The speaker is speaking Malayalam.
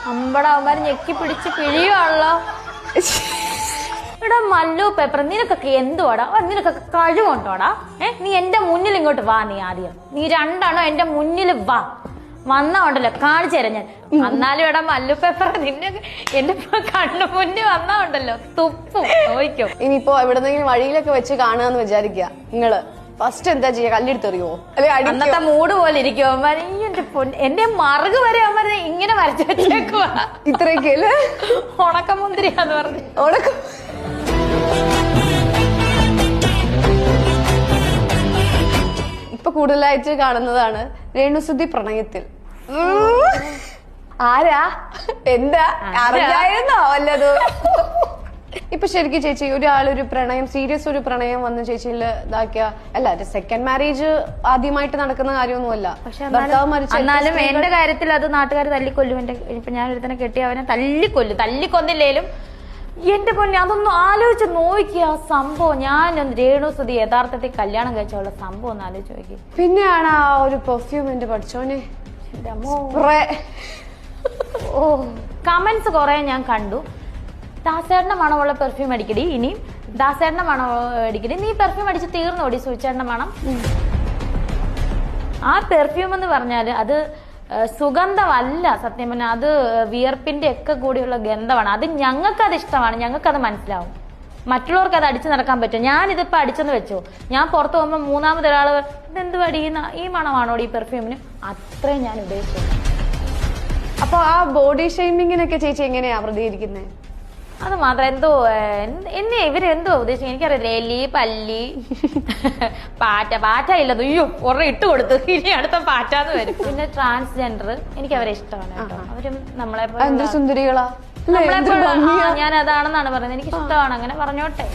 അമ്പട അവന്മാര് ഞെക്കി പിടിച്ച് പിഴിയുള്ളോ. ഇവിടെ മല്ലു പേപ്പർ നിനക്കൊക്കെ എന്തുവാടാ? നിനക്കൊക്കെ കഴിവുണ്ടോടാ? നീ എന്റെ മുന്നിൽ ഇങ്ങോട്ട് വാ. നീ ആദ്യം നീ രണ്ടെണ്ണോ എന്റെ മുന്നിൽ വാ. വന്നോണ്ടല്ലോ കാണിച്ചു തരാം ഞാൻ. എന്നാലും ഇവിടെ മല്ലു പേപ്പർ നിന്നെ എന്റെ കണ്ണു മുന്നിൽ വന്നോണ്ടല്ലോ തുപ്പും നോയിക്കോ. ഇനിയിപ്പോ എവിടെന്നെങ്കിലും വഴിയിലൊക്കെ വെച്ച് കാണുകയെന്ന് വിചാരിക്കുക. നിങ്ങള് ഫസ്റ്റ് എന്താ ചെയ്യാ? കല്ലെടുത്തെറിയോ? അല്ലെ അന്നത്തെ മൂഡ് പോലെ ഇരിക്കും അവന്മാര്. എന്റെ മറുക് വരെ അവന്മാരെ ഇങ്ങനെ വരച്ചു വെച്ചേക്കുവാ. ഇത്രയൊക്കെയല്ലേ ഉണക്കമുന്തിരിയാന്ന് പറഞ്ഞു. ഇപ്പൊ കൂടുതലായിട്ട് കാണുന്നതാണ് രേണുസുതി പ്രണയത്തിൽ. ആരാ എന്താ അറിയായിരുന്നോ വല്ലത്? ഇപ്പൊ ശരിക്കും ചേച്ചി ഒരാളൊരു പ്രണയം സീരിയസ് ഒരു പ്രണയം വന്ന് ചേച്ചിയിൽ ഇതാക്കിയ അല്ല സെക്കൻഡ് മാരേജ് ആദ്യമായിട്ട് നടക്കുന്ന കാര്യമൊന്നുമല്ല. എന്നാലും എന്റെ കാര്യത്തിൽ അത് നാട്ടുകാർ തല്ലിക്കൊല്ലും. എന്റെ ഇപ്പൊ ഞാൻ ഒരുത്തനെ കെട്ടി അവനെ തല്ലിക്കൊന്നില്ലേലും എന്റെ പൊന്നെ അതൊന്നും ആലോചിച്ച് നോക്കിയ സംഭവം. ഞാൻ രേണുസുതി യഥാർത്ഥത്തിൽ കല്യാണം കഴിച്ചുള്ള സംഭവം ഒന്ന് ആലോചിച്ച് നോക്കി. പിന്നെയാണ് ആ ഒരു പെർഫ്യൂമിന്റെ പഠിച്ചോനെ കമന്റ്സ് കുറെ ഞാൻ കണ്ടു. ദാസേട്ടന്റെ മണമുള്ള പെർഫ്യൂം അടിക്കടി, ഇനിയും ദാസേട്ടന്റെ മണം അടിക്കടി. നീ പെർഫ്യൂം അടിച്ച് തീർന്നോടി സൂചേട്ടന്റെ മണം. ആ പെർഫ്യൂം എന്ന് പറഞ്ഞാല് അത് സുഗന്ധമല്ല സത്യം പറഞ്ഞാൽ. അത് വിയർപ്പിന്റെ ഒക്കെ കൂടിയുള്ള ഗന്ധമാണ്. അത് ഞങ്ങൾക്കത് ഇഷ്ടമാണ്, ഞങ്ങൾക്കത് മനസ്സിലാവും. മറ്റുള്ളവർക്ക് അത് അടിച്ചു നടക്കാൻ പറ്റും. ഞാനിതിപ്പോ അടിച്ചെന്ന് വെച്ചോ, ഞാൻ പുറത്ത് പോകുമ്പോൾ മൂന്നാമതൊരാള് ഇതെന്ത് അടിയുന്ന ഈ മണമാണോ ഈ പെർഫ്യൂമിന്, അത്രയും ഞാൻ ഉദ്ദേശിച്ചു. അപ്പൊ ആ ബോഡി ഷെയ്മിങ്ങിനൊക്കെ ചേച്ചി എങ്ങനെയാ പ്രതികരിക്കുന്നത്? അത് മാത്രം എന്തോ എന്നെ ഇവരെന്തോ ഉദ്ദേശിക്കും എനിക്കറിയില്ല. എലി പല്ലി പാറ്റ ഇല്ലത്. അയ്യോ കുറെ ഇട്ട് കൊടുത്തു, ഇനി അടുത്ത പാറ്റാന്ന് വരും. പിന്നെ ട്രാൻസ്ജെൻഡർ എനിക്ക് അവരെ ഇഷ്ടമാണ് കേട്ടോ. അവരും നമ്മളെ സുന്ദരികളാ. ഞാൻ അതാണെന്നാണ് പറയുന്നത്. എനിക്ക് ഇഷ്ടമാണ്, അങ്ങനെ പറഞ്ഞോട്ടെ.